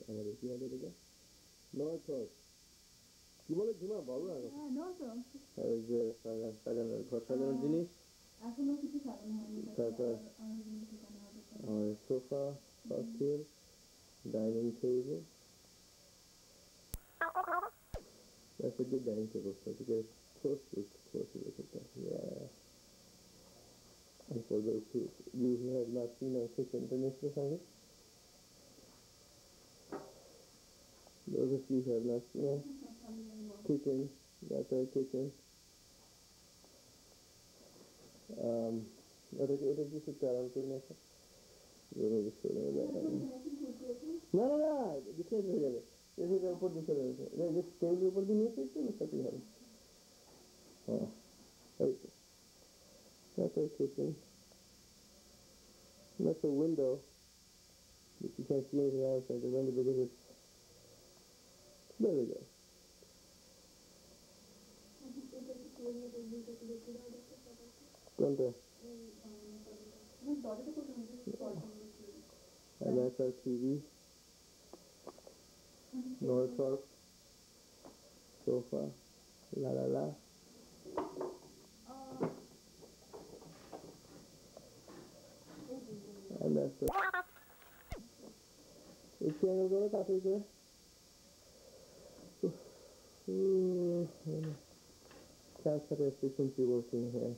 আমাদের কি হবে এটা নয়থর কি বলে ঝুমা বলো না যে সাজানোর ঘর সাজানোর জিনিস এখনো কিছু সাজানো হয়নি তারপর আমাদের sofa parcel dining table That's a good dining table, so to get close to it. Yeah. And for those you who have not seen our kitchen, the next one, those of you who have not seen our kitchen, that's our kitchen. এটা কিছু চালান করে না display হয়ে যাবে এর উপর দিয়ে চলে যাবে টেবিলের উপর দিয়ে নিয়ে এসে সাথেই হবে হ্যাঁ এই তো that's our kitchen. That's a window but you can't see anything outside the window because it's there we go. কোনটা and that's our TV Northrop sofa la la la and that's the it's channel go to Africa that's the efficiency working here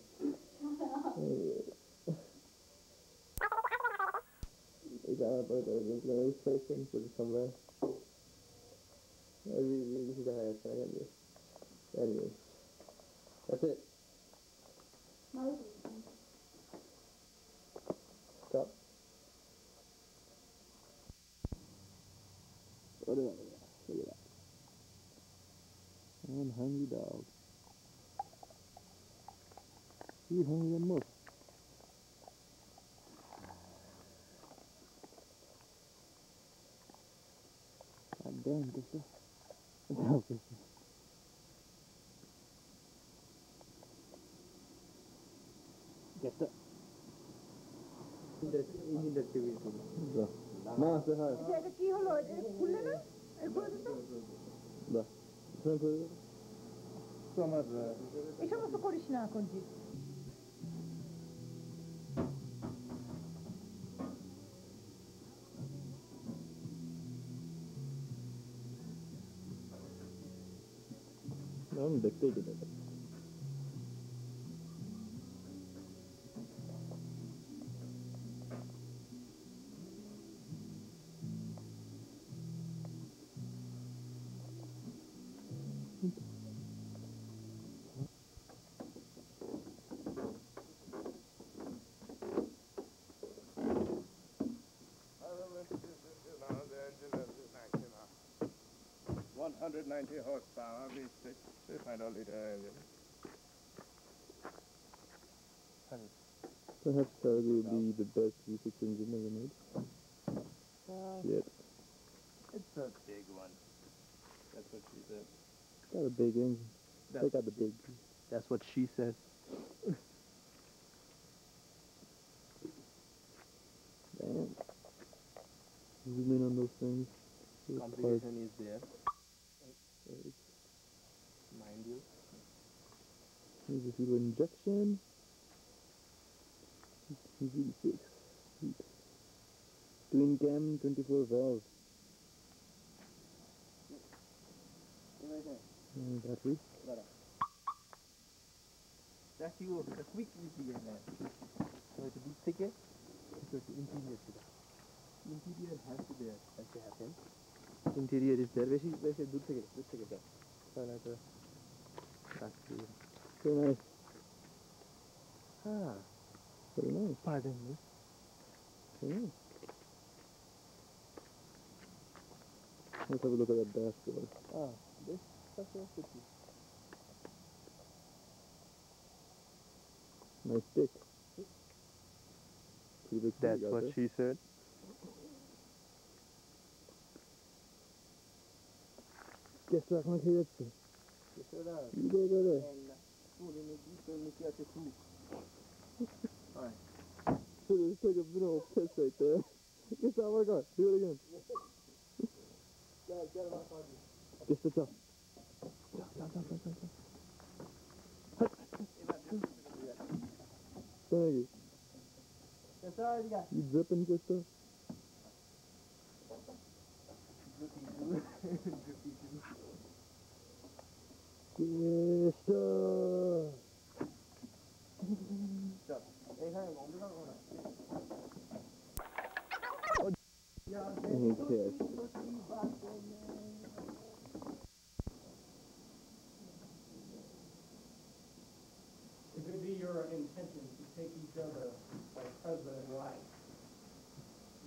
we got our burger we're placing put it somewhere this is the highest I can do anyway that's it stop look at that I'm hungry dog you hungry than most God damn Krista no Krista get the Indian TV Ma say hi এটা কি হলো এটা খুললে না এই করে দিতে বাহ শুনে করে তো আমার এই সমস্ত করিস না এখন জি I'm দেখতেই দিতে $190 horsepower, V6, 3.0-liter engine. Perhaps that will be the best V6 engine ever made. Yet. It's a big one. That's what she said. Got a big engine. They got the big. That's what she said. Damn. Zoom in on those things. Complication is there. Mind you. Here's a fuel injection. V6. Twin cam 24 valve. Battery. That's you. The quick easy man. So it's a big ticket. It's the interior to that. Interior has to there as they happen. Interior is there. Where should do ticket? This ticket. So nice. Ah. Very nice. Pardon me. Very nice. Let's have a look at that dashboard. Ah, this stuff is pretty. Nice stick. Pretty big. That's what she said. Guess what I'm going to do? You go there. So there's like a bit of piss right there. Just oh my god, do it again. Just the top. Thank you. You dripping, Krista? Krista! Okay. If it be your intention to take each other as husband and wife,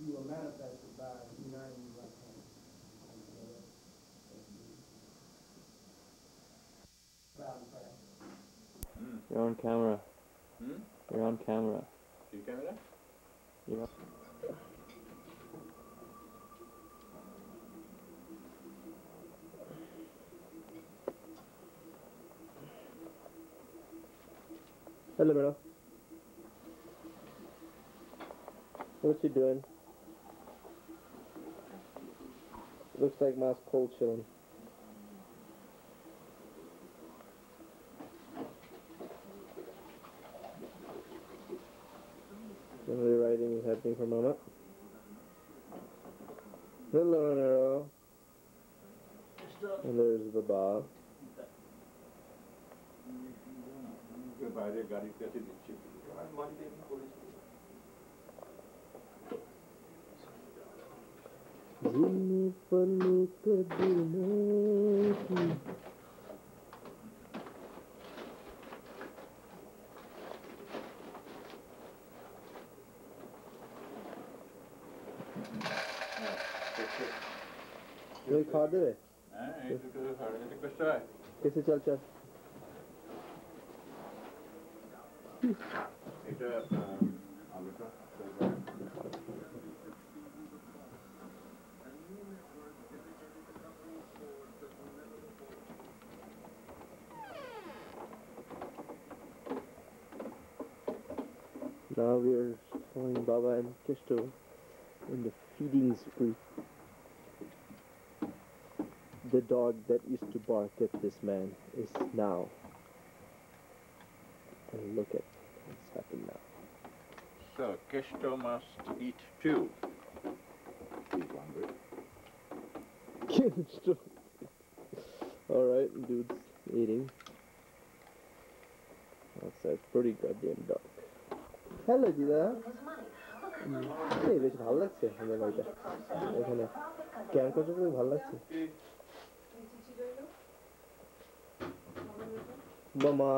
you will manifest it by uniting your right hand. Bow and pray. You're on camera. Hmm? You're on camera. See camera? Yeah. Hello, madam. What you doing? Looks like Ma's cold chilling. Family writing is happening for Mama. Hello, Nero. And there's Baba. বাইরে গাড়ির কাছে দিচ্ছি আমি বাড়িতে এমনি করেছি जिन्हें पलक दिलों की ये खा दे হ্যাঁ এই দুটো সাড়ে রিকোয়েস্ট হয় कैसे चल चल এটা আলুটা Now we are following Baba and Kishto in the feeding spree. The dog that used to bark at this man is now. And look at what's happened now. So Kesto must eat too. He's hungry. Kishto. Alright, dude's eating. That's a pretty goddamn dog. Hello, Dida. এই বেশ ভালো লাগছে আমাদের বাড়িটা এখানে camp করতে খুব ভালো লাগছে মামা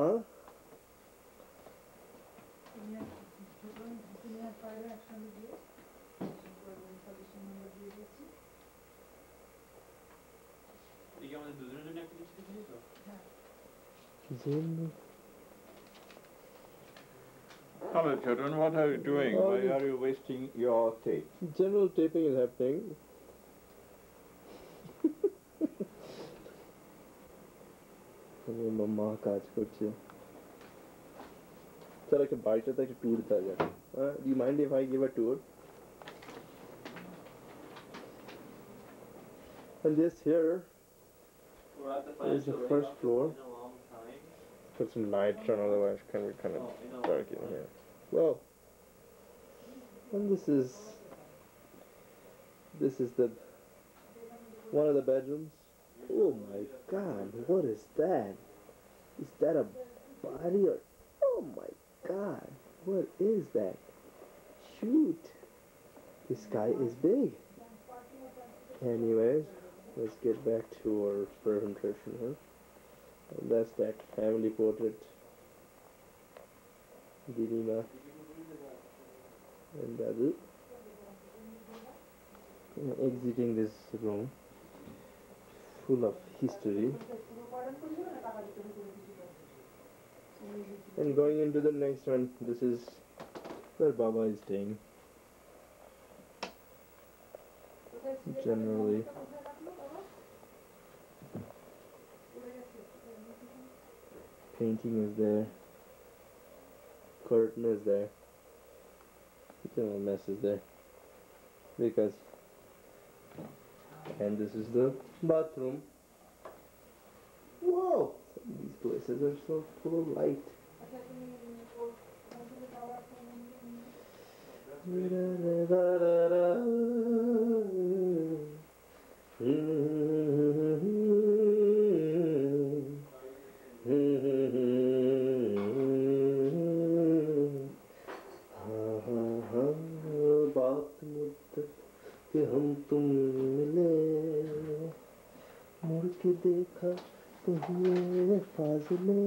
Hello children, what are you doing? Why are you wasting your tape? General taping is happening. মামা কাজ করছে চল একটা বাড়িটাতে একটা ট্যুর দেওয়া যাক Do you mind if I give a tour? And this here is the first floor. Put some lights on, otherwise it can be kind of dark in here. Well, and this is the one of the bedrooms. Oh my god, what is that? Is that a body or oh my god, what is that? Shoot, this guy is big. Anyways, let's get back to our presentation here. And that's that family portrait. Didima and Dadu. Exiting this room full of history and going into the next one. This is where Baba is staying generally. Painting is there, curtain is there, general mess is there. because, and this is the bathroom. Whoa! These places are so full of light. बात मुद्दत कि हम तुम मिले मुड़ के देखा तो हुए फासले.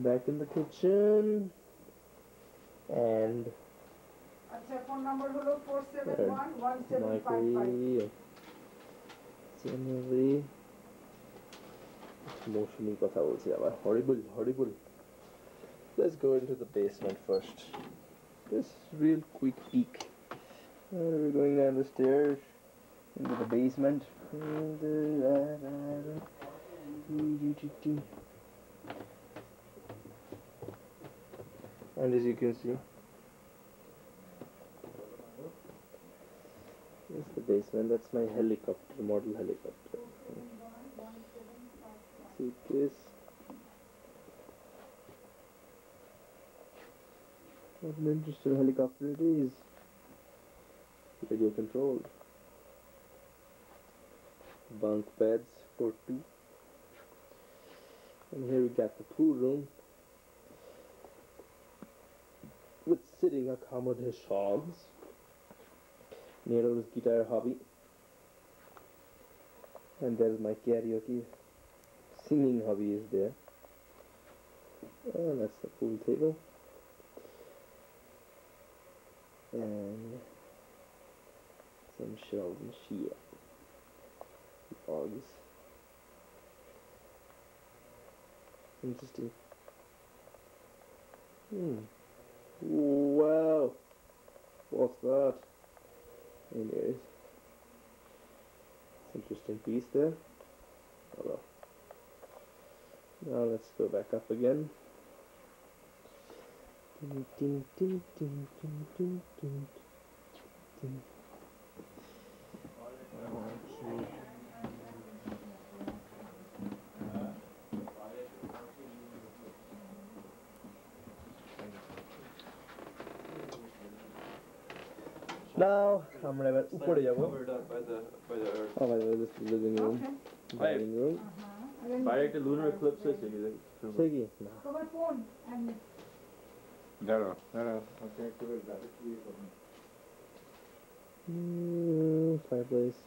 Back in the kitchen and আচ্ছা ফোন নাম্বার হলো 47117555 January মৌসুমি কথা বলছি আবার horrible. Let's go into the basement first. Just real quick peek. We're going down the stairs into the basement. And as you can see, that's the basement. That's my helicopter, model helicopter. See this? What an interesting helicopter it is. Radio controlled. Bunk beds for two. And here we got the pool room with sitting accommodations. Nero's guitar hobby. And there's my karaoke singing hobby is there. And that's the pool table. And some shells and shit. Dogs. Interesting. Wow. What's that? Anyways. Interesting piece there. Oh well. Now let's go back up again. Now আমরা এবার উপরে যাব. Covered up by the earth. Oh, by the way, this is the living room. Dining room. বাইরে একটা lunar eclipse হয়েছে কি দেখ? সে কি? না. তোমার ফোন আমি দাঁড়াও ওকে একটু দাঁড়াও কি করব? Fireplace.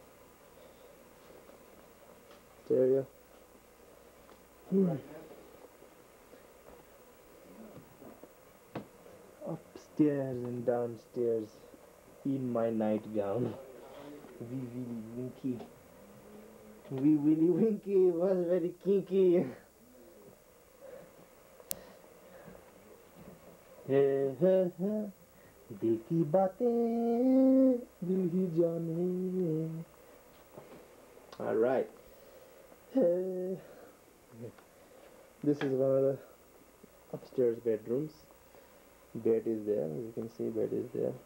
Stereo. Upstairs and downstairs in my nightgown. Wee Willy Winky was very kinky. दिल की बातें दिल ही जाने. All right. This is one of the upstairs bedrooms. Bed is there, as you can see, bed is there.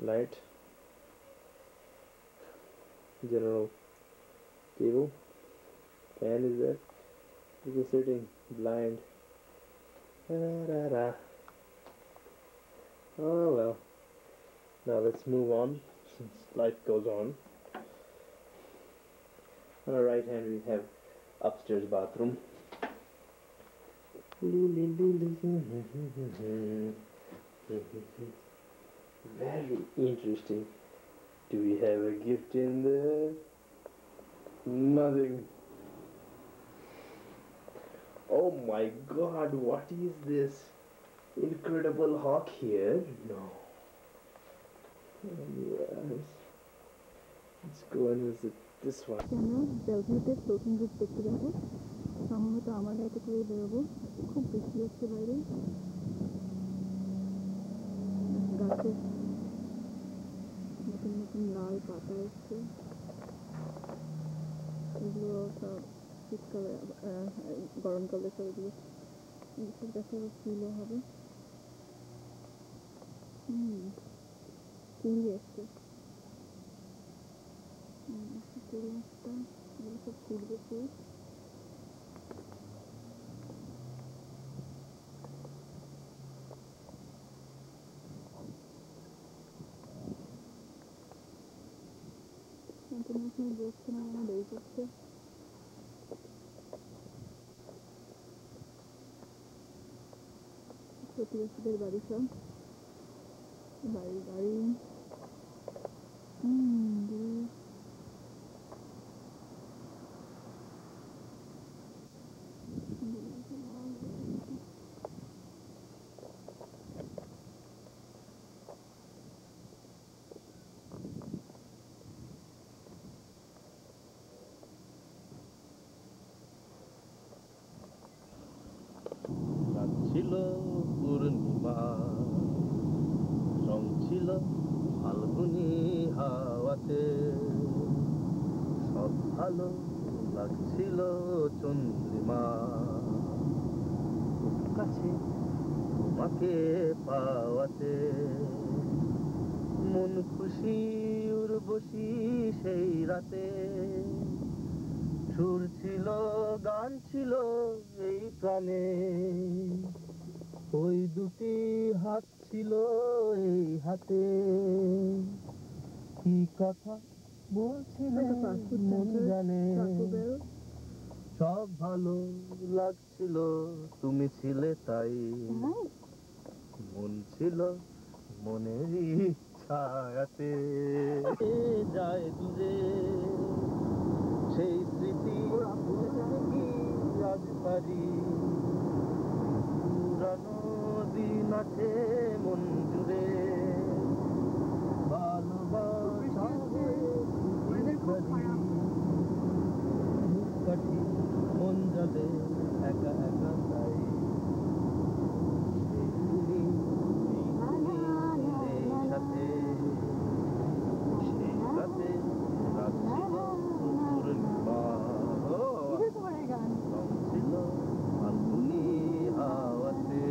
Light. General table. Fan is there. People sitting blind. Oh well. Now let's move on since life goes on. On the right hand we have upstairs bathroom. Very interesting. Do we have a gift in there? Nothing. Oh my god, what is this? Incredible hawk here? No. Yes. Let's go and visit this one. কেন বেলভিউতে floating root দেখতে যাবো সম্ভবত আমার গাড়িতে করে বেরোবো খুব বেশি হচ্ছে বাইরে গাছে নতুন নতুন লাল পাতা এসছে এগুলো সব শীতকালে গরমকালে সব এগুলো গাছের ফুলও হবে চিংড়ি এসছে চিংড়ি মাছটা এগুলো সব ফুটবে ফুট ইন্টারন্যাশনাল বসছে না আমার দেরি করছে প্রতিবেশীদের বাড়ি সব বাড়ি বাড়ি ছিল পূর্ণিমা রং ছিল ফাল্গুনি হাওয়াতে সব ভালো লাগছিল চন্দ্রিমা কাছে তোমাকে পাওয়াতে মন খুশি উর্বশী সেই রাতে সুর ছিল গান ছিল এই প্রাণে ওই দুটি হাত ছিল এই হাতে কি কথা বলছিলে মন জানে সব ভালো লাগছিল তুমি ছিলে তাই মন ছিল মনেরই ছায়াতে যায় দূরে সেই স্মৃতি কি আজ পারি পুরানো দিন আছে মন জুড়ে ভালোবাসা কাঠি মন যাবে একা একা তাই সাথে সেই রাতে রাখছিল পূর্ণিমা ছিল ফাল্গুনি হাওয়াতে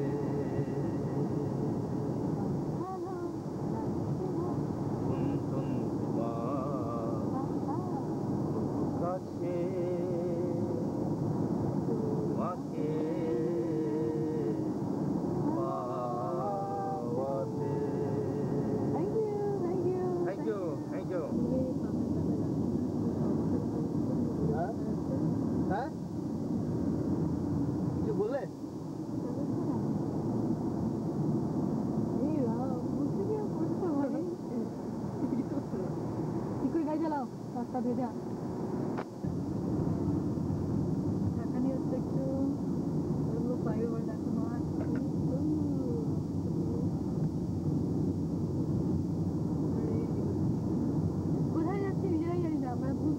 চন্দ্রিমা কাছে তোমাকে পাওয়াতে থ্যাংক ইউ হ্যাঁ কিছু বললে গাড়ি চালাও রাস্তা ভেজা টাকা নিয়ে হচ্ছে একটু পাইবে বলে দেখো মাছ কোথায় যাচ্ছি নিজেরাই জানি না আমরা ভুল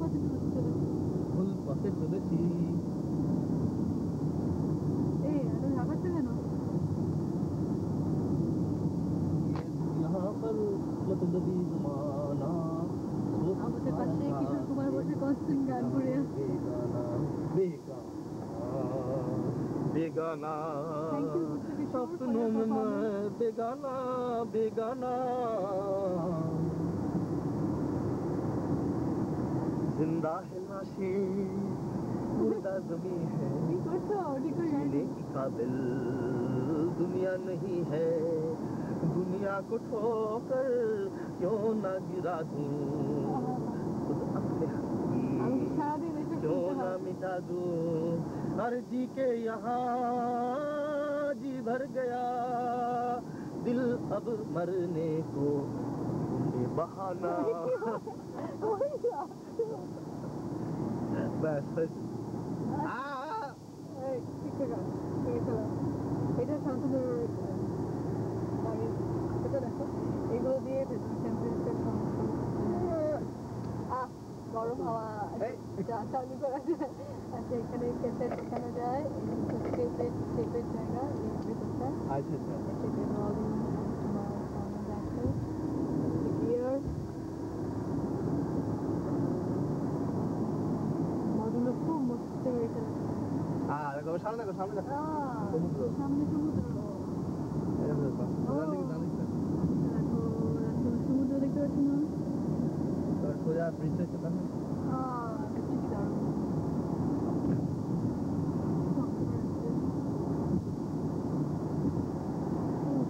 পথে চলেছি এই এত ঝাঁকাচ্ছে কেন আমাদের পাশে কিশোর কুমার বসে কনস্ট্যান্ট গান করে আসছে बेगाना सपनों में मैं बेगाना बेगाना जिंदा है लाशें मुर्दा ज़मीं है जीने की काबिल दुनिया नहीं है दुनिया को ठोकर क्यों ना गिरा दूं खुद अपने क्यों ना मिटा दूं हर जी के यहाँ जी भर गया दिल अब मरने को ढूंढे बहाना बस এটা শান্তনুর এটা দেখো এগুলো দিয়ে গরম হাওয়া চালু করা যায় আচ্ছা এখানে ক্যাসেট দেখানো যায় টেপের জায়গা ভেতরটা আচ্ছা টেপের ভলিউম তোমার সামনে দেখো গিয়ার মডুলো খুব মস্ত হয়েছে সামনে দেখো সামনে দেখো সামনে সমুদ্র সমুদ্র একটু কি দারুণ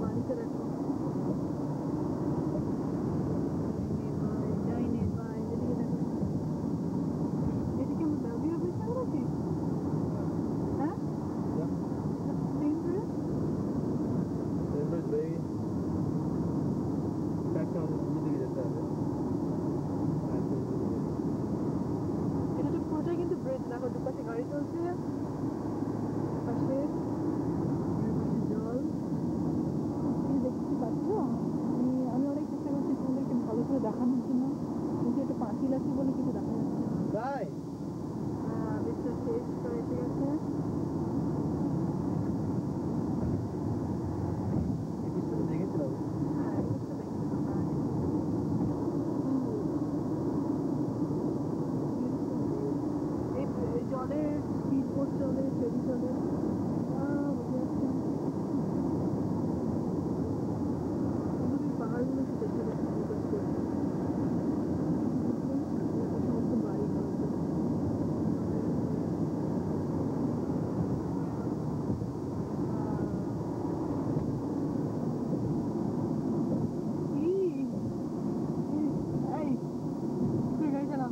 বাড়িতে দেখো ডাইনে বাই এদিকে দেখো এদিকে আমরা বেলভিউ ব্রিজটা করেছি হ্যাঁ same bridge Denver's baby. Back down to the video that এটা তো পুরোটাই কিন্তু ব্রিজ দেখো দুপাশে গাড়ি চলছে পাশে জল তুমি দেখতে পাচ্ছ আমি অনেক চেষ্টা করছি তোমাদেরকে ভালো করে দেখানোর জন্য কিন্তু এটা পাঁচিল আছে বলে কিছু দেখা যাচ্ছে না Bye. ব্রিজটা শেষ করে এসে গেছে দেখেছিলাম হ্যাঁ ব্রিজটা দেখতে তোমরা আগে এই জলের স্পিড বোট চলে ফেরি চলে বুঝে যাচ্ছে আমাদের পাহাড়গুলো একটু দেখতে দেখতে ফোকাস করছে সমস্ত বাড়ি ঘর গাড়ি চালাও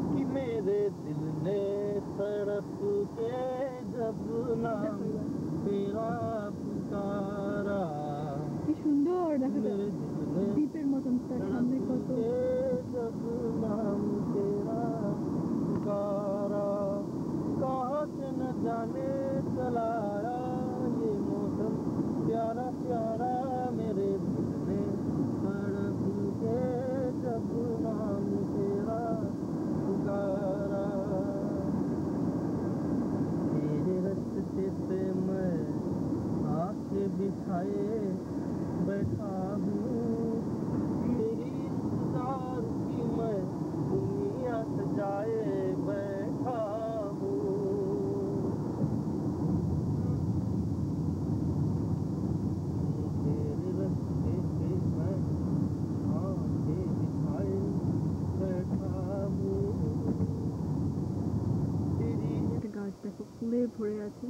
कि मेरे दिल ने तड़प के जब नाम तेरा पुकारा কি সুন্দর দেখো তো मेरे दिल ने দ্বীপের মতন তার সামনে কত के जब नाम तेरा पुकारा कहाँ से न जाने चलाया ये मौसम प्यारा प्यारा मेरे दिल ने तड़प के जब नाम तेरा पुकारा तेरे रास्ते पे मैं आके बिछाए बैठा हूँ तेरी इंतजार की मैं दुनिया सजाए बैठा हूँ तेरे रास्ते पे मैं आके बिछाए बैठा हूँ तेरी একটা গাছ দেখো ফুলে ভরে আছে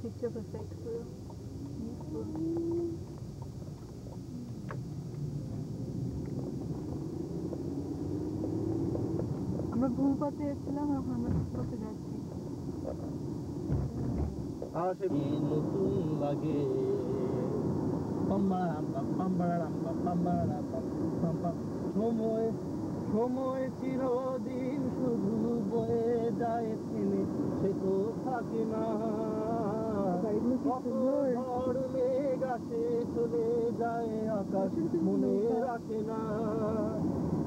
পিকচার পারফেক্ট পুরো আমরা ভুল পথে এসেছিলাম এখন আমরা ঠিক পথে যাচ্ছি আসে নতুন লাগে সময় সময় চিরদিন শুধু বয়ে যায় থেমে সে তো থাকে না গাড়িগুলো কি সুন্দর ঝড় মেঘ আসে চলে যায় আকাশ মনে রাখে না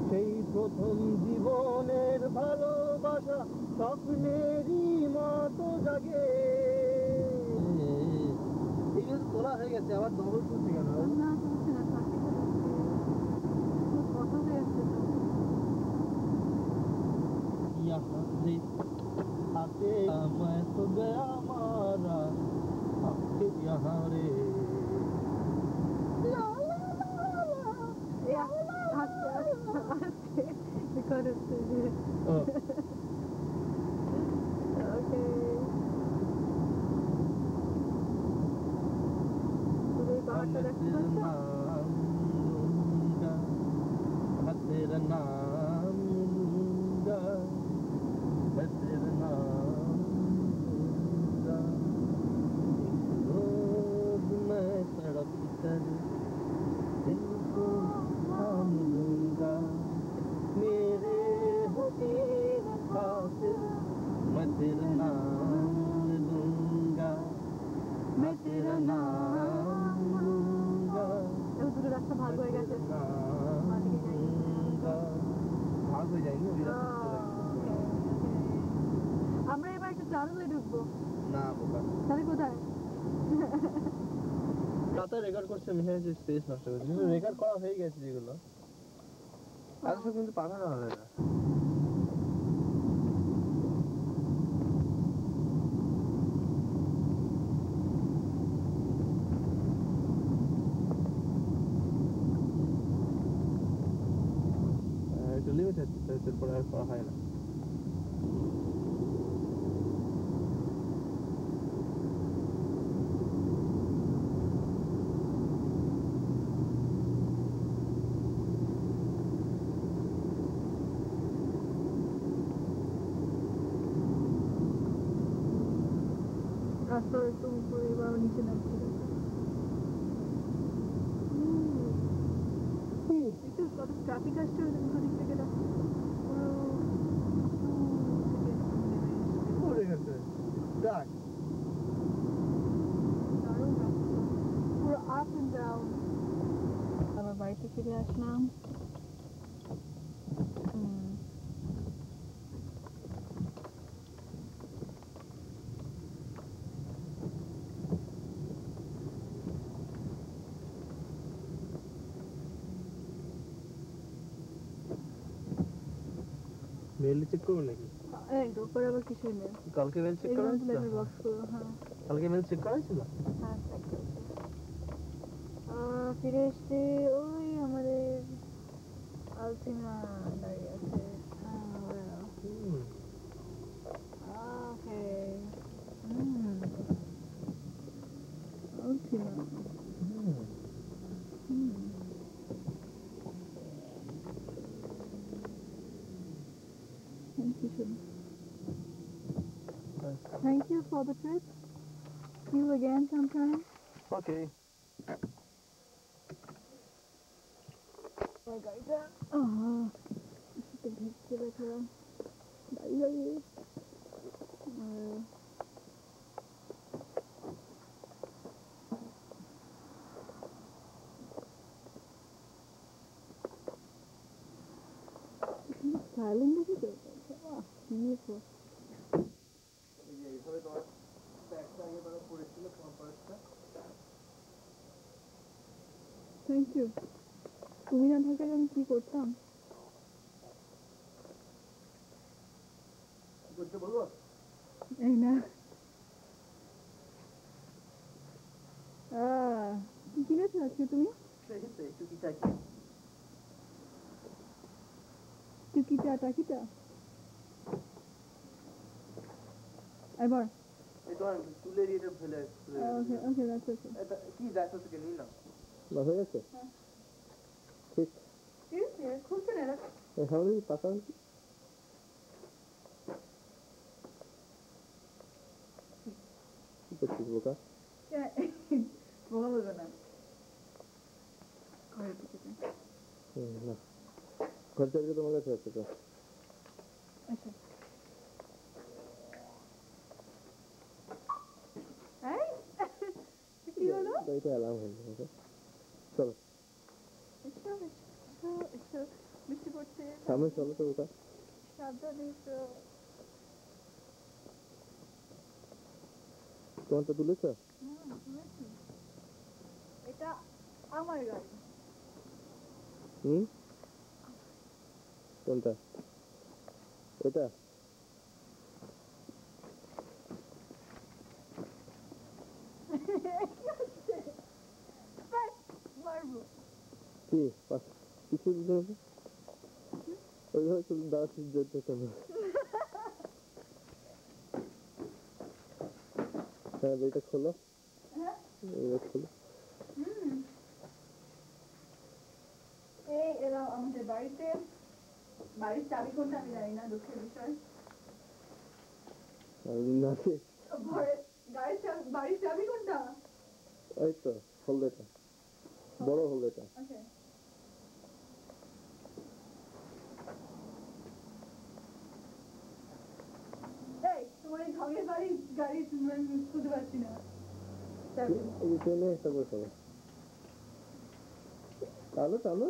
সেই প্রথম জীবনের ভালোবাসা স্বপ্নেরই মতো জাগে এগুলো তোলা হয়ে গেছে আবার ডবল তুলছে কেন না তুলছে না থাকে কথা হয়ে আসছে তো यहाँ से आके मैं तो गया मारा आपके यहाँ रे আস্তে আস্তে রেকর্ড হচ্ছে ওকে তুমি পাহাড়টা দেখতে পাচ্ছ मैं तेरा नाम लूंगा मैं तेरा नाम लूंगा रोज मैं तड़प कर दिल को थाम लूंगा मेरे हकीर खातिर मैं तेरा नाम लूंगा मैं तेरा नाम लूंगा এবার দুটো রাস্তা ভাগ হয়ে গেছে भाग हो जाएंगे अभी আমরা এবার একটা টানেলে ঢুকবো ना होगा তাহলে কোথায় কথা রেকর্ড করছে মিশে স্পেস নষ্ট করছে কিন্তু রেকর্ড করা হয়ে গেছে যেগুলো আর সব কিন্তু পাঠানো হবে না একটু লিমিট আছে তারপরে আর করা হয় না রাস্তার একটু উপরে বা নিচে নামছে একটু কত ট্রাফিক আসছে ওদিক থেকে পুরো আপ এন্ড ডাউন আবার বাড়িতে ফিরে আসলাম মেল চেক করবো নাকি এই দুপুর আবার কিছু নেই কালকে মেল চেক করা হয়েছিল বক্স হ্যাঁ কালকে মেল চেক করা হয়েছিল হ্যাঁ ফিরে এসে ওই আমাদের আলসিমা দাঁড়িয়ে আছে ওকে আলসিমা Thank you for the trip. See you again sometime. Okay. My गाइडा इसी पे भेज के बैठा दाई साइलेंट भी कर वाह ये तो ये এইভাবে তোমার ব্যাগটা আগে বড় পড়েছিল তোমার পার্সটা থ্যাংক ইউ তুমি না থাকলে আমি কি করতাম করতে বলবো এই না কি কিনেছো আজকে তুমি টুকিটা টাকিটা এবার এই তোমার চুলের এটা ফেলে ওকে ওকে দ্যাটস ওকে এটা কি দেখো থেকে নিই না না হয়ে গেছে ঠিক সিরিয়াসলি খুলছে না এটা এখানে পাতা কি করছিস বোকা বোকা বলবে না ঘরে ঢুকেছে না খরচা করে তোমার কাছে আছে তো আচ্ছা এই কি হলো এটা অ্যালার্ম হয়ে গেছে চলো একটু বৃষ্টি পড়ছে সামনে চলো তো বোকা সাবধানে একটু তোমারটা তুলেছ এটা আমার গাড়ি কোনটা এটা মারবো কি কিছু দিতে হবে ওইভাবে তুমি দাঁড়াচ্ছি যেতে হবে হ্যাঁ এটা খোলো এটা খোলো এই এরা আমাদের বাড়িতে বাড়ির চাবি কোনটা আমি জানি না দুঃখের বিষয় বাড়ির চাবি কোনটা এই তো হলদেটা বড় হলদেটা তোমার এই ঢঙের গাড়ি খুঁজে পাচ্ছি না ট্রেনে একটা করে চলো টানো টানো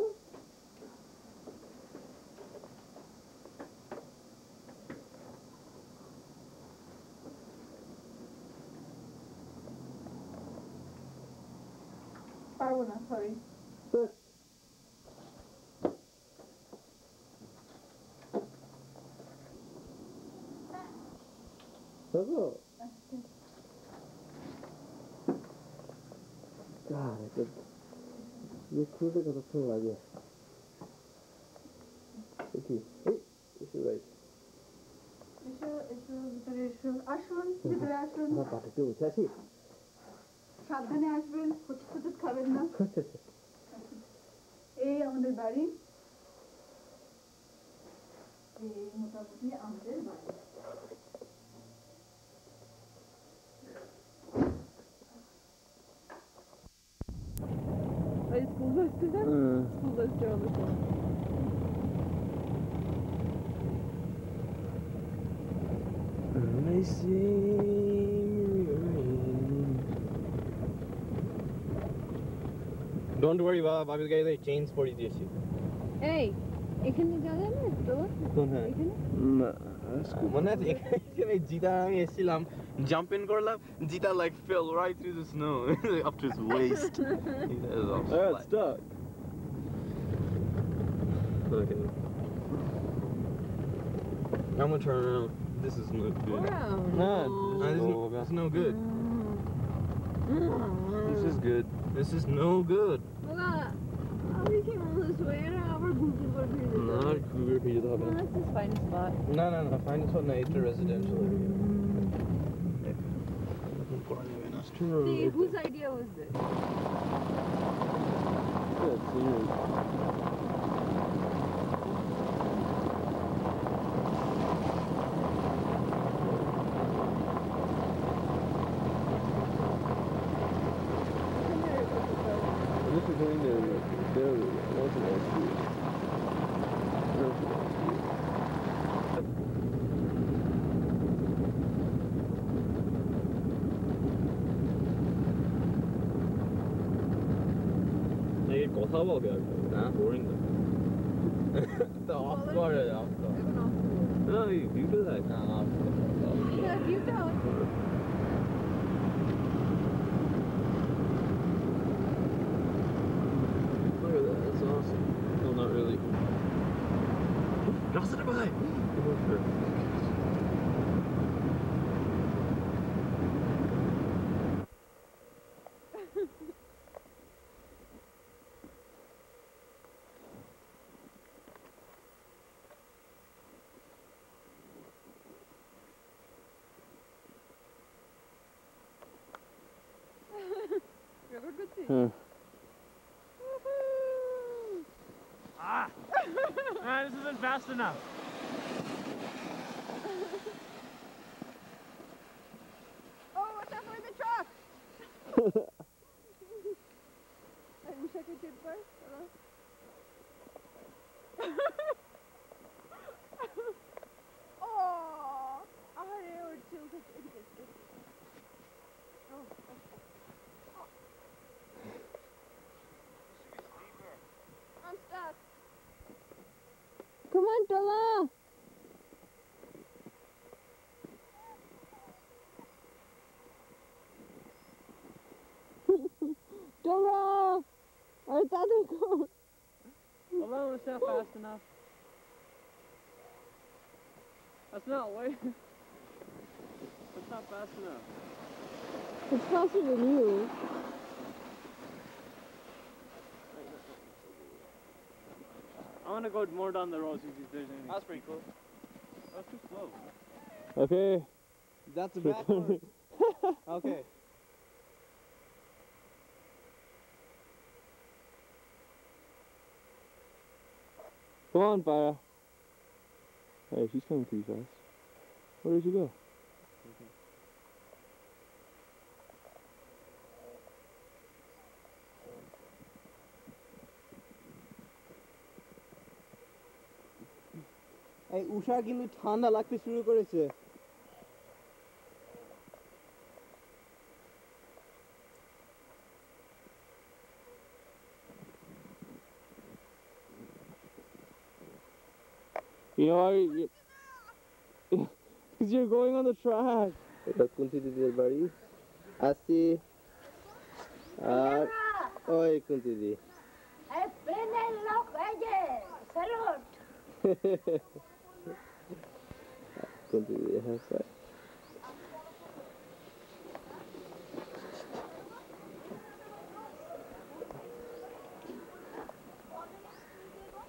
পারবো না, সরি। God, ये cruise কতক্ষণ লাগে? দেখি, এই, এসে রাইট। এসো, ভিতরে এসো। আসুন, ভিতরে আসুন। আমার পাটিতে উঠে আসি। সাবধানে আসবেন, হোঁচট খাবেন না। এই আমাদের বাড়ি, এই মোটামুটি আমাদের বাড়ি। ওই স্কুল বাসটা না? স্কুল বাসটা আমাদের সামনে। Don't worry, Bob. I will get the chains for you. এই এখানে যাবে না তো? কোথায়? এখানে? না, মনে আছে এখানে জিতা আমি এসেছিলাম জাম্প ইন করলাম জিতা like fell right through the snow up to his waist. That's stuck. Okay. I'm gonna turn around. This is not good. This is no good. This is good. This is no good. We came all this way and we're googling for people. Not Cougar Pizza Hut. Let's just find a spot. No. Find this one. It's a residential area. See, whose idea was this? That's weird. This is going to build what's it called? 이게 고사하게 할까? 나 boring. 또 앞거려 앞거. No, you do that. No. Yeah, you don't. Look at that. That's awesome. No, not really. That's it, bye. Record করছি? This isn't fast enough. Oh, watch out for the truck! I wish I could take first. Oh, আরে ওর চুল থেকে I'm stuck. Come on, Tola. Tola. Are you going? Hello, it's not fast enough. That's not way. That's not fast enough. It's faster than you. I want to go more down the road, see if there's anything. That's pretty cool. That's too slow. Okay. That's backwards. Okay. Come on, Farah. Hey, she's coming pretty fast. Where did you go? এই উষা কিন্তু ঠান্ডা লাগতে শুরু করেছে You know why? Because you're going on the track. এটা কোন দিদির বাড়ি? আসি আর ওই কুন্তি দি এই পেনের লোক এই যে স্যালুট কুন্তি দি হ্যাঁ স্যার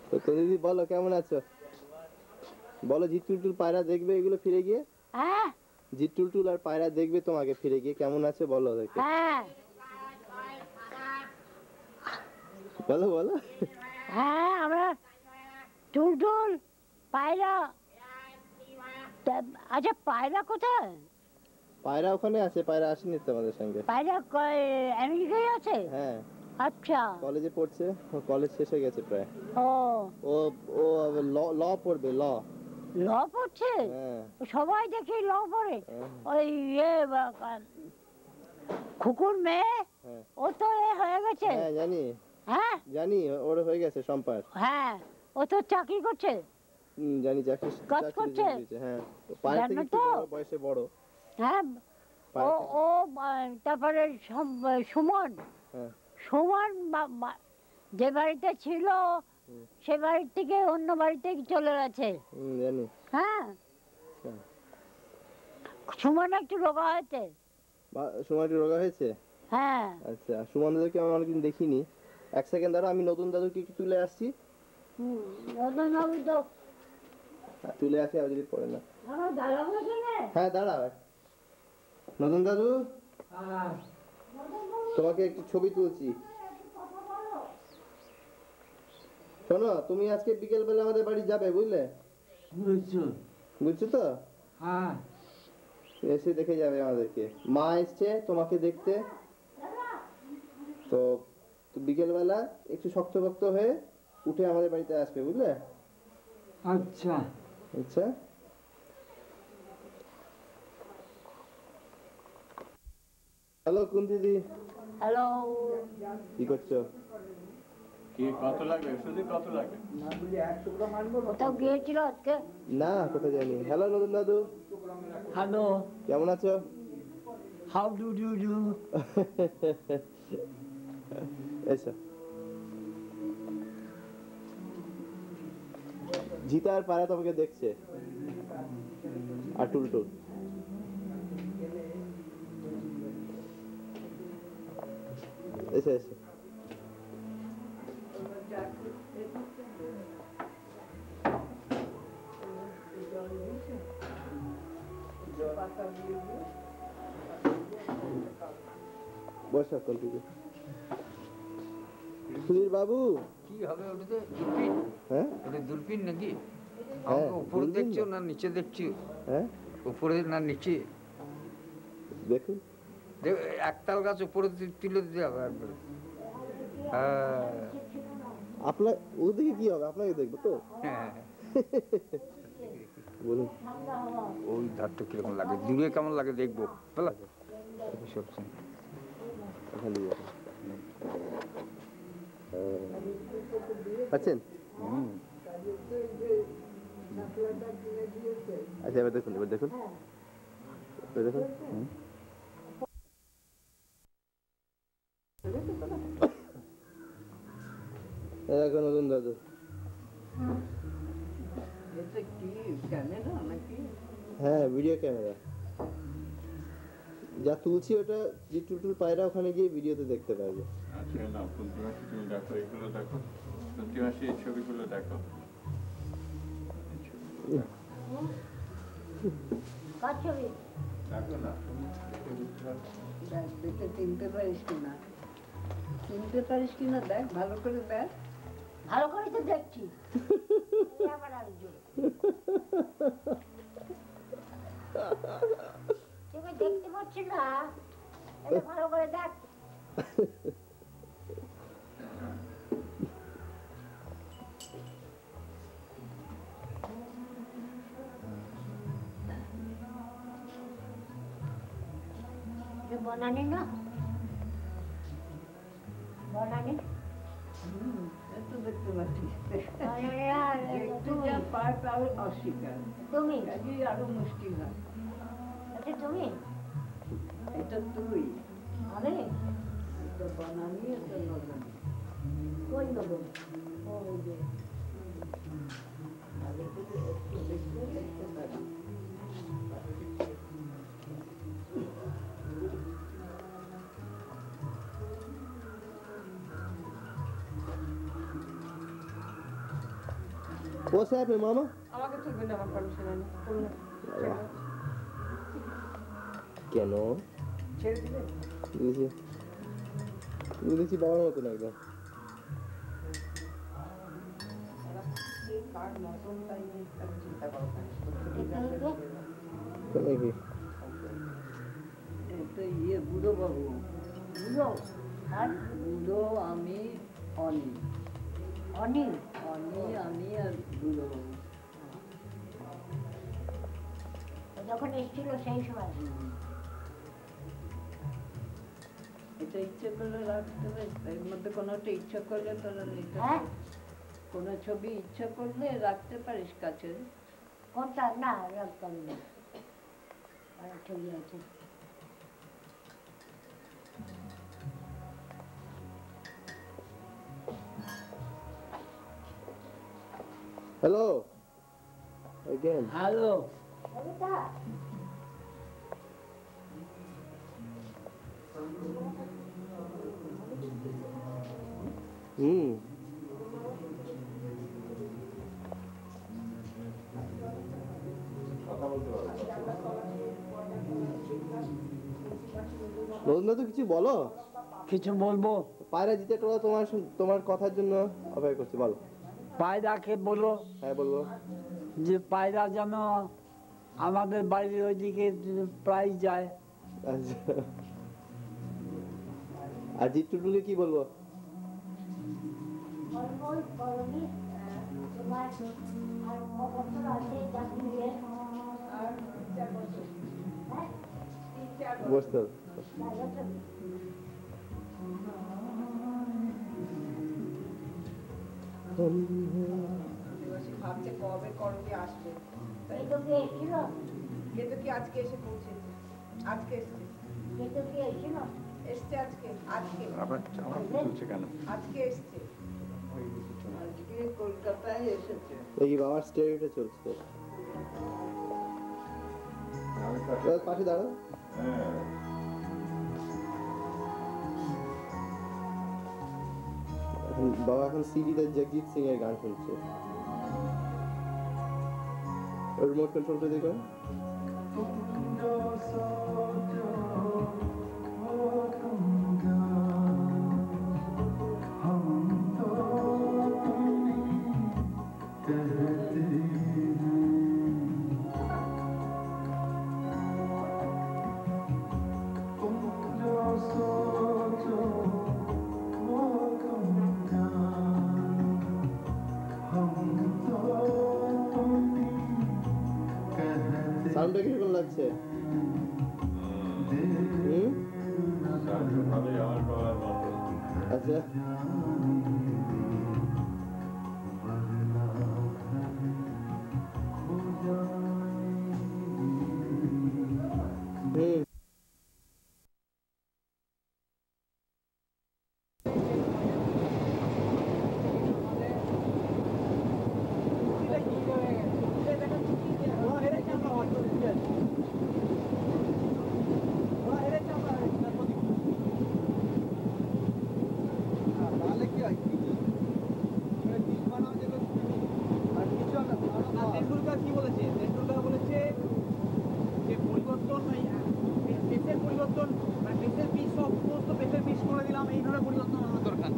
তো কুন্তি দি বলো কেমন আছো বলো জিটুলটুল পায়রা দেখবে এগুলো ফিরে গিয়ে হ্যাঁ জিটুলটুল আর পায়রা দেখবে তোমাকে ফিরে গিয়ে কেমন আছে বলো ওদেরকে হ্যাঁ বলো বলো হ্যাঁ আমরা টুলটুল পায়রা আচ্ছা পায়রা কোথায় পায়রা ওখানে আছে পায়রা আসেনি তো আমাদের সঙ্গে পায়রা আমেরিকায় আছে হ্যাঁ আচ্ছা কলেজে পড়ছে ও কলেজ শেষ হয়ে গেছে প্রায় ও ও ও ল পড়বে ল ল পড়ছে হ্যাঁ সবাই দেখি ল পড়ে হ্যাঁ। ওই খুকুর মেয়ে হ্যাঁ। ও তো হয়ে গেছে হ্যাঁ জানি হ্যাঁ জানি ওর হয়ে গেছে সম্পার হ্যাঁ ও তো চাকরি করছে জানি চাকরি কাজ চাকরি করছে? দিয়েছে, হ্যাঁ ও পায়ের জানো থেকে একটু তো? বড়, বয়সে বড় হ্যাঁ ও পায়ের থেকে- ও তারপরে সুমন হ্যাঁ সুমন যে বাড়িতে ছিল সে বাড়ির থেকে অন্য বাড়িতে চলে গেছে জানি হ্যাঁ হ্যাঁ। সুমন একটু রোগা হয়েছে সময় একটু রোগা হয়েছে হ্যাঁ আচ্ছা সুমন দাদুকে আমি অনেকদিন দেখিনি এক সেকেন্ড দাঁড়া আমি নতুন দাদুকে একটু তুলে আসছি নতুন বাবু তো তুলে আসি আর যদি পড়ে না আমার দাঁড়াবো এখানে হ্যাঁ দাঁড়া নতুন দাদু তোমাকে একটু ছবি তুলছি শোনো তুমি আজকে বিকেল বেলা আমাদের বাড়ি যাবে বুঝলে বুঝছো তো হ্যাঁ এসে দেখে যাবে আমাদেরকে মা এসছে তোমাকে দেখতে তো বিকেল বেলা একটু শক্ত হয়ে উঠে আমাদের বাড়িতে আসবে বুঝলে আচ্ছা আচ্ছা হ্যালো কুন্তি দি হ্যালো কি করছো কি কত লাগবে শুধু কত লাগবে কোথাও গিয়েছিল আজকে না কোথায় যাইনি হ্যালো নতুন দাদু হ্যালো কেমন আছো হাউ ডু ডু ডু এসো জিতা আর পারা তোমাকে দেখছে আর টুলটুল এসো এসো বসো কন্টিনিউ সুধীর বাবু কি হবে ওটাতে দূরবীন হ্যাঁ ওটা দূরবীন নাকি হ্যাঁ, আমাকে উপরে দূরবীন দেখছো না। না নিচে দেখছি হ্যাঁ উপরে না নিচে দেখুন একতাল গাছ উপরে তুলে দিতে হবে একবার হ্যাঁ আপনার ওদিকে কি হবে আপনাকে দেখবো তো হ্যাঁ বলুন ওই ধারটা কিরকম লাগে দূরে কেমন লাগে দেখবো বুঝলা সব খালি আছেন আচ্ছা এবার দেখুন এবার দেখুন এবার দেখুন দেখো নতুন দাদু হ্যাঁ ভিডিও ক্যামেরা যা তুলছি ওটা যে টুটুল পায়রা ওখানে গিয়ে ভিডিওতে দেখতে পারবে আচ্ছা না কুন্তি মাসি তুমি দেখো এগুলো দেখো কুন্তি মাসি এই ছবিগুলো দেখো এই ছবিগুলো দেখো। কার ছবি দেখো না চিনতে পারিস কিনা চিনতে পারিস কিনা দেখ ভালো করে দেখ ভালো করে তো দেখছি এই আবার আরেকজন। তুমি দেখতে পাচ্ছি না এটা ভালো করে দেখ ये बनानी ना बनानी এত দেখতে পাচ্ছিস अरे यार একটু যা পায় তাও অস্বীকার তুমি কাজেই আরো মুশকিল হয় আচ্ছা তুমি এটা তুই আমি একটা বানানি একটা নরম কই নরম ওই যে আগে থেকে একটু দেখলে দেখতে পারি What's happening, Mama? আমাকে তুলবে না আমার পারমিশন নেই করুন না কেন ছেড়ে দিলে বুঝেছি বুঝেছি বাবার মতন একদম কার মতন তাই চিন্তা করো নাকি একটা ইয়ে বুড়ো বাবু বুঝো আর বুড়ো আমি অনি অনিল অনি আমি আর বুড়ো বাবু যখন এসেছিল সেই সময় এটা ইচ্ছে করলে রাখতে পারিস এর মধ্যে কোনোটা ইচ্ছা করলে তোরা নিতে হ্যাঁ কোনো ছবি ইচ্ছা করলে রাখতে পারিস কাছে কোনটা না রাখতাম না আর ছবি আছে Hello again হ্যালো কবিতা রোজনা তো কিছু বলো কিছু বলবো পায়রা জিতে টোলা তোমার কথার জন্য অপেক্ষা করছি বলো পায়রাকে বলো হ্যাঁ বলবো যে পায়রা যেন আমাদের বাড়ির ওইদিকে প্রায় যায় আচ্ছা আর জিৎ টুটুলকে কি বলবো তোমার আর কত আছে চাকরি বসতে হবে। ভাবছে কবে করবি আসবে এই তো কি এসেছিল কিন্তু কি আজকে এসে পৌঁছেছে আজকে এসছে এই তো কি এসেছিল এসছে আজকে আজকে আজকে এসছে আজকে কলকাতায় এসেছে দেখি বাবার স্টেডিটা চলছে পাশে দাঁড়াও বাবা এখন সিডিতে জগজিৎ সিং এর গান শুনছে রিমোট কন্ট্রোলটা দেখো সাউন্ডটা কিরকম লাগছে আচ্ছা তেন্ডুলকার কি বলেছে তেন্ডুলকার বলেছে যে পরিবর্তন পেসের পরিবর্তন মানে পেসের পিচ সমস্ত পেসের পিচ করে দিলাম এইভাবে পরিবর্তন হওয়ার দরকার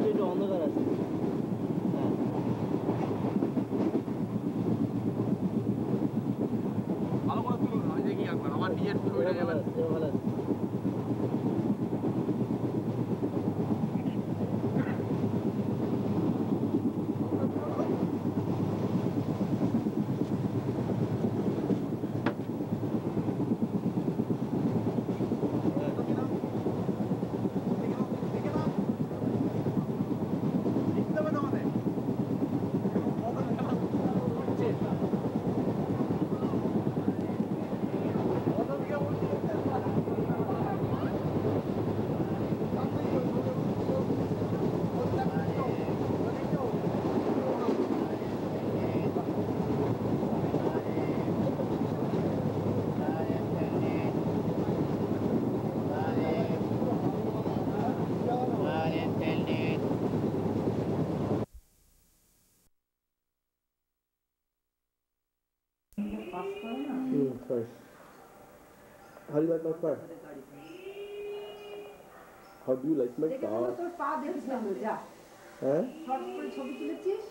একটু অন্ধকার আছে ভালো করে তুলুন আমি দেখি একবার আমার নিজের ছবিটা যাবে ভালো আছে Sorry. How do you like my car? How do you like my car? তোর পা দেখেছিলাম যা হ্যাঁ শর্ট করে ছবি তুলেছিস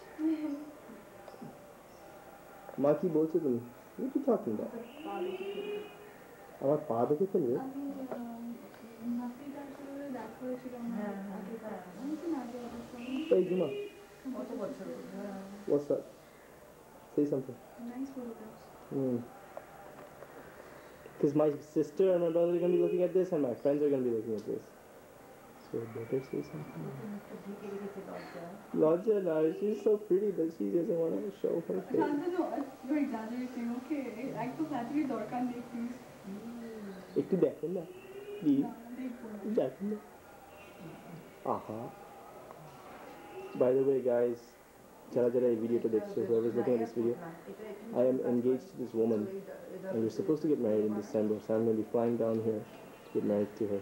মা কি বলছো তুমি? What you talking about? আমার পা দেখে ফেলবে? Hey Juma, what's up? Say something. Nice photographs. Because my sister and my brother are going to be looking at this and my friends are going to be looking at this. So better say something. Lodja, no, she's so pretty but she doesn't want to show her face. No, you're exaggerating, okay? একটু flattery দরকার নেই please একটু দেখেন না please দেখেন না আহা by the way guys যারা যারা এই ভিডিওটা দেখছো whoever is looking at this video I am engaged to this woman and we're supposed to get married in December so I'm going to be flying down here to get married to her.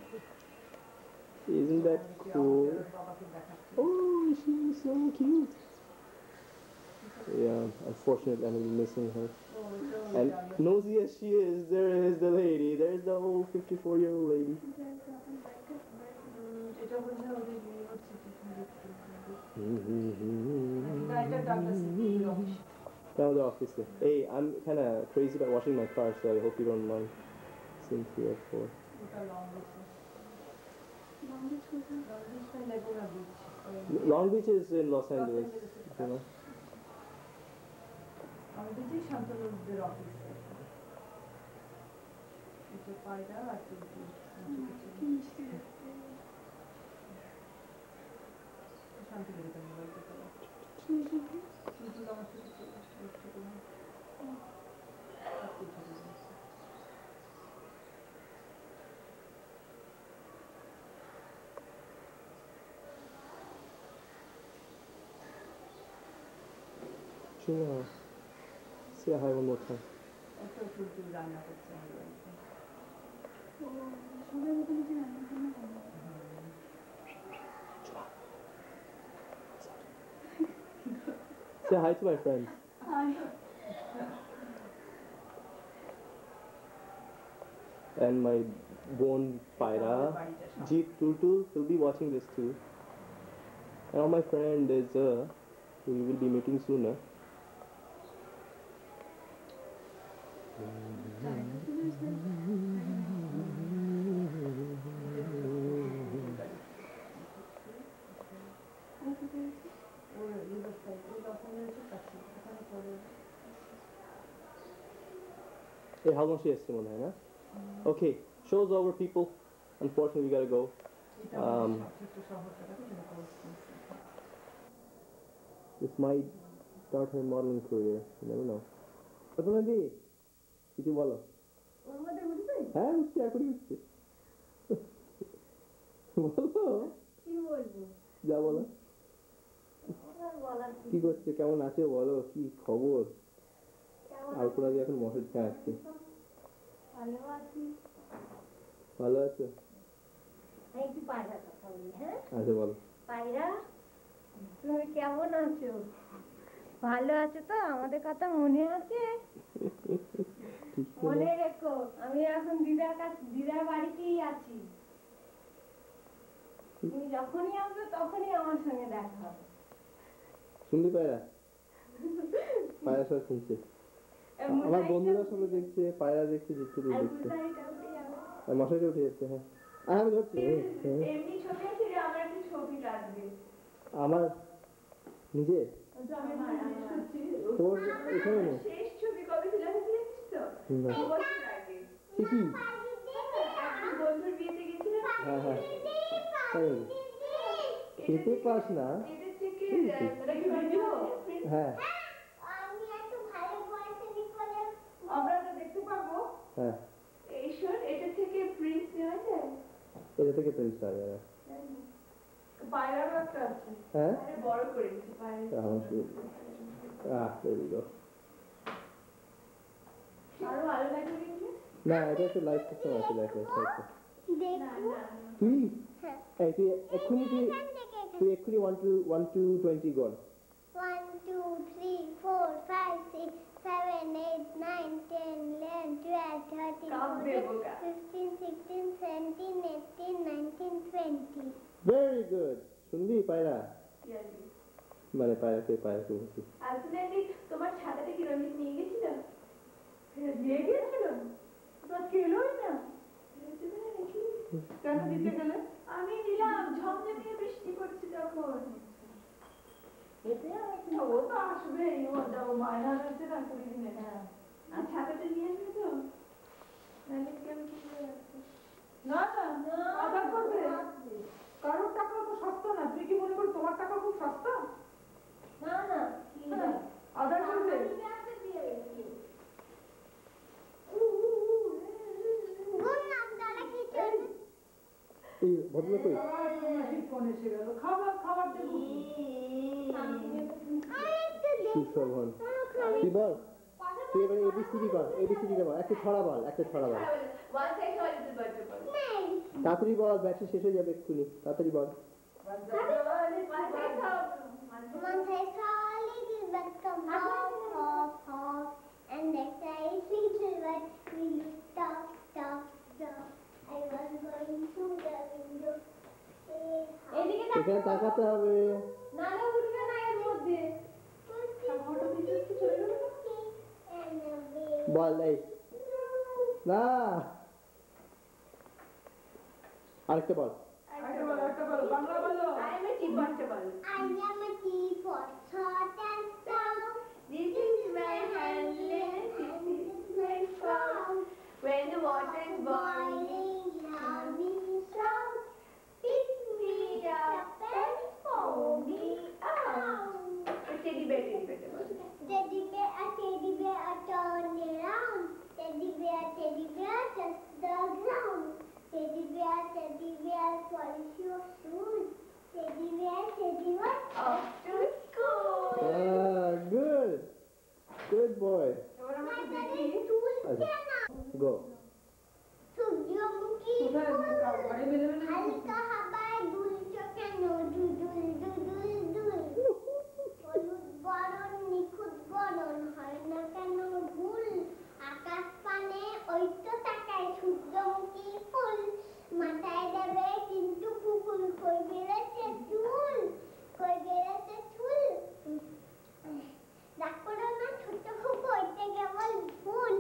Isn't that cool? Oh, she's so cute. Yeah, unfortunately I'm going to be missing her. And nosy as she is, there is the lady. There's the old 54-year-old lady. Down the office. Hey, I'm kind of crazy about washing my car, so I hope you don't mind. Cynthia 4. Long Beach is in Los Angeles. You know? Gina, say hi one more time. Say hi to my friends. Hi. And my bone Paira, Jeet Tutu will be watching this too. And all my friend is who we will be meeting soon. Hey, how long she has Simon, huh? Okay, show's over, people. Unfortunately, we gotta go. This might start her modeling career. You never know. What's on the কিছু বলো হ্যাঁ উঠছে এখনই উঠছে বলো যা বলো কি করছে কেমন আছে বলো কি খবর আলপনা দিয়ে এখন মশারি খাচ্ছে ভালো আছো আচ্ছা বলো পায়রা তুমি কেমন আছো ভালো আছো তো আমাদের কথা মনে আছে মনে রেখো আমি এখন দিদার বাড়িতেই আছি তুমি যখনই আসবে তখনই আমার সঙ্গে দেখা হবে শুনলি পায়রা পায়রা সব শুনছে আমার বন্ধুরা সবাই দেখছে পায়রা দেখছে জিতু দেখছে আর মশাইটা উঠে যাচ্ছে হ্যাঁ আমি ধরছি এমনি ছবি আছে আমার একটা ছবি রাখবে আমার নিজে তোর এখানে নেই শেষ ছবি কবে ছিল জানিস তো বছর আগে কি বন্ধুর বিয়েতে গেছিলাম হ্যাঁ হ্যাঁ খেতে পাস না হ্যাঁ আমরা তো দেখতে পাবো হ্যাঁ এইসব এটা থেকে প্রিন্ট নেওয়া যায় এটা থেকে প্রিন্ট নেওয়া যায় পায়রারও একটা আছে হ্যাঁ বড় করে দিচ্ছি পায়রা there we go আরো ভালো লাগে কিন্তু না এটা একটা লাইভ সিস্টেম আছে দেখো তুই হ্যাঁ তুই এক্ষুনি 1 to 20 গড় 1 2 3 4 5 6 7 8 9 10 15, 16, 17, 18, 19, 20. Very good. শুনলি পায়রা? মানে পায়রাকে বলছি। আলটিমেটলি তোমার ছাতাটা কি রমেশ নিয়ে গেছিল? নিয়ে গিয়েছিল? তো খেলোই না। কেন দিতে গেলে? আমি নিলাম, ঝমঝমিয়ে বৃষ্টি পড়ছে যখন। ও তো আসবেই, ও মায়না রয়েছে না 20 দিনে। আর ছাতাটা নিয়ে আসবে তো? নাহলে কি আমি কি করে রাখবো? না আদার করবে। কারোর টাকা তো সস্তা না, তুই কি মনে করি তোমার টাকা খুব সস্তা? না আদার করবে। এই ভদ্রলোক কই? ফোন এসে গেল, খাবার দেবো। সুশোভন তুই বল, তুই এবার এবিসিডি বল, এবিসিডি বল, একটা ছড়া বল। তাড়াতাড়ি বল, ব্যাটারি শেষ হয়ে যাবে এক্ষুনি, তাড়াতাড়ি বল। And next I feel like we stop. I was going to the window. এখানে তাকাতে হবে। না উঠবে না এর মধ্যে। বল এই না, আরেকটা বল। বাংলা বলো। I am a teapot, hot and stout. This is my handle, this is my spout. When the water is boiling, hear me shout. Pick me up and pour me out. Teddy bear, Teddy bear, turn around. Teddy bear, touch the ground. Teddy bear, polish your shoes. Teddy bear, off to school. Good boy. Go. সূর্যমুখী হালকা হাওয়ায় দুলছো কেন, দুল। হলুদ বরণ নিখুঁত বরণ হয় না কেন ভুল। আকাশ পানে ওই তো তাকায় সূর্যমুখী ফুল। মাথায় দেবে কিন্তু পুকুল, কই বেড়েছে চুল। রাগ করো না ছোট্ট খুব, ওইটা কেবল ফুল।